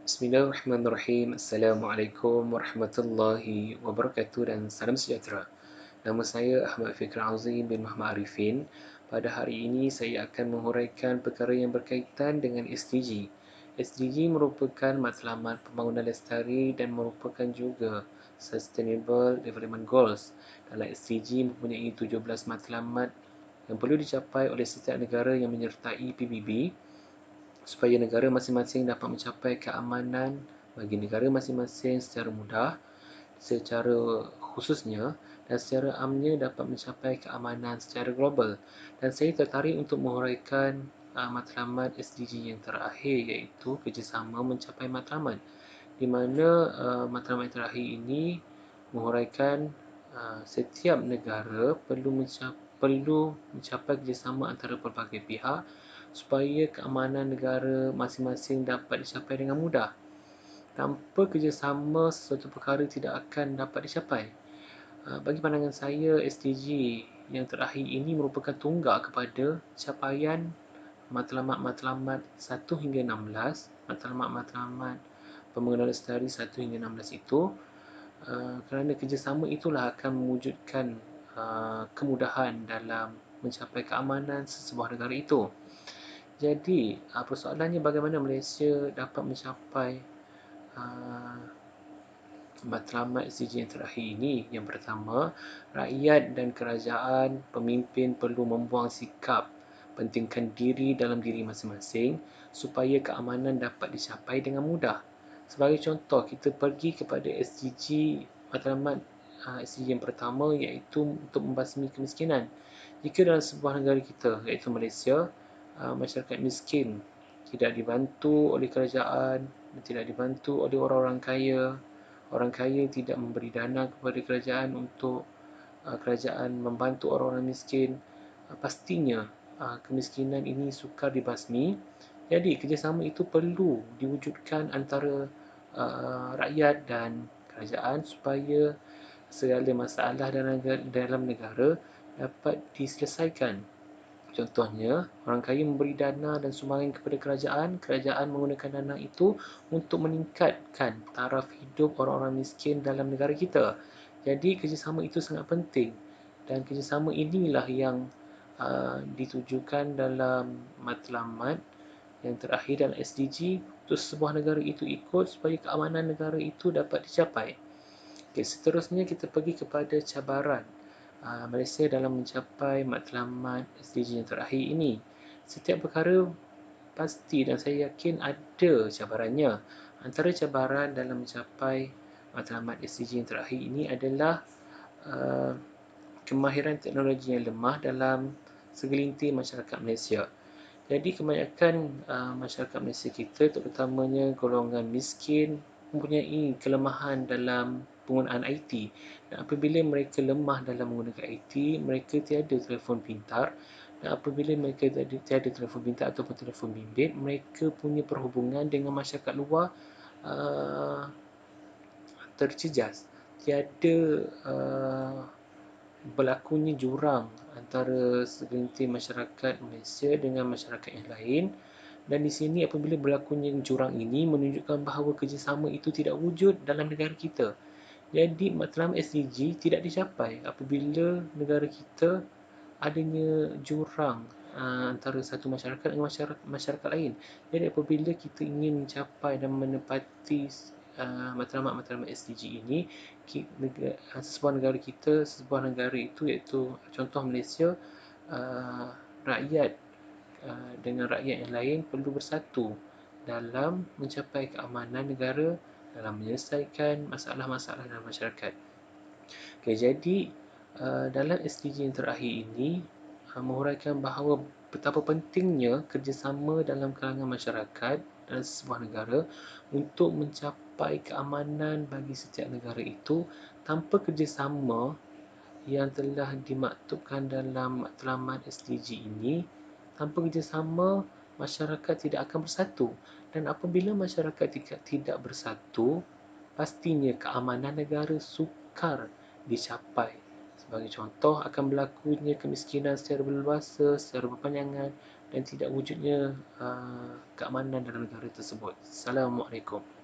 Bismillahirrahmanirrahim. Assalamualaikum warahmatullahi wabarakatuh dan salam sejahtera. Nama saya Ahmad Fikri Azim bin Muhammad Arifin. Pada hari ini saya akan menghuraikan perkara yang berkaitan dengan SDG. SDG merupakan matlamat pembangunan lestari dan merupakan juga Sustainable Development Goals. Dalam SDG mempunyai 17 matlamat yang perlu dicapai oleh setiap negara yang menyertai PBB supaya negara masing-masing dapat mencapai keamanan bagi negara masing-masing secara mudah, secara khususnya dan secara amnya dapat mencapai keamanan secara global. Dan saya tertarik untuk menghuraikan matlamat SDG yang terakhir, iaitu kerjasama mencapai matlamat, di mana matlamat terakhir ini menghuraikan setiap negara perlu mencapai kerjasama antara pelbagai pihak supaya keamanan negara masing-masing dapat dicapai dengan mudah. Tanpa kerjasama, sesuatu perkara tidak akan dapat dicapai. Bagi pandangan saya, SDG yang terakhir ini merupakan tunggak kepada capaian matlamat-matlamat 1 hingga 16, matlamat-matlamat pembangunan lestari 1 hingga 16 itu, kerana kerjasama itulah akan mewujudkan kemudahan dalam mencapai keamanan sesebuah negara itu. Jadi, persoalannya bagaimana Malaysia dapat mencapai matlamat SDG yang terakhir ini. Yang pertama, rakyat dan kerajaan, pemimpin perlu membuang sikap pentingkan diri dalam diri masing-masing supaya keamanan dapat dicapai dengan mudah. Sebagai contoh, kita pergi kepada SDG matlamat SDG yang pertama, iaitu untuk membasmi kemiskinan. Jika dalam sebuah negara kita, iaitu Malaysia, masyarakat miskin tidak dibantu oleh kerajaan, tidak dibantu oleh orang-orang kaya, orang kaya tidak memberi dana kepada kerajaan untuk kerajaan membantu orang-orang miskin, pastinya kemiskinan ini sukar dibasmi. Jadi kerjasama itu perlu diwujudkan antara rakyat dan kerajaan supaya segala masalah dalam negara dapat diselesaikan. Contohnya, orang kaya memberi dana dan sumbangan kepada kerajaan, kerajaan menggunakan dana itu untuk meningkatkan taraf hidup orang-orang miskin dalam negara kita. Jadi, kerjasama itu sangat penting. Dan kerjasama inilah yang ditujukan dalam matlamat yang terakhir dalam SDG untuk sebuah negara itu ikut supaya keamanan negara itu dapat dicapai. Okay, seterusnya kita pergi kepada cabaran Malaysia dalam mencapai matlamat SDG yang terakhir ini. Setiap perkara pasti dan saya yakin ada cabarannya. Antara cabaran dalam mencapai matlamat SDG yang terakhir ini adalah kemahiran teknologi yang lemah dalam segelintir masyarakat Malaysia. Jadi kebanyakan masyarakat Malaysia kita, terutamanya golongan miskin, mempunyai kelemahan dalam penggunaan IT. Dan apabila mereka lemah dalam menggunakan IT, mereka tiada telefon pintar. Dan apabila mereka tiada telefon pintar ataupun telefon bimbit, mereka punya perhubungan dengan masyarakat luar tercejas. Tiada berlakunya jurang antara segelintir masyarakat Malaysia dengan masyarakat yang lain. Dan di sini apabila berlakunya jurang ini menunjukkan bahawa kerjasama itu tidak wujud dalam negara kita. Jadi matlamat SDG tidak dicapai apabila negara kita adanya jurang antara satu masyarakat dengan masyarakat lain. Jadi apabila kita ingin mencapai dan menepati matlamat-matlamat SDG ini, sebuah negara kita, sebuah negara itu iaitu contoh Malaysia, rakyat dengan rakyat yang lain perlu bersatu dalam mencapai keamanan negara, dalam menyelesaikan masalah-masalah dalam masyarakat. Okay, jadi dalam SDG yang terakhir ini menghuraikan bahawa betapa pentingnya kerjasama dalam kalangan masyarakat dalam sebuah negara untuk mencapai keamanan bagi setiap negara itu. Tanpa kerjasama yang telah dimaktubkan dalam matlamat SDG ini, tanpa kerjasama masyarakat tidak akan bersatu. Dan apabila masyarakat tidak bersatu, pastinya keamanan negara sukar dicapai. Sebagai contoh, akan berlakunya kemiskinan secara berleluasa, secara berpanjangan dan tidak wujudnya keamanan dalam negara tersebut. Assalamualaikum.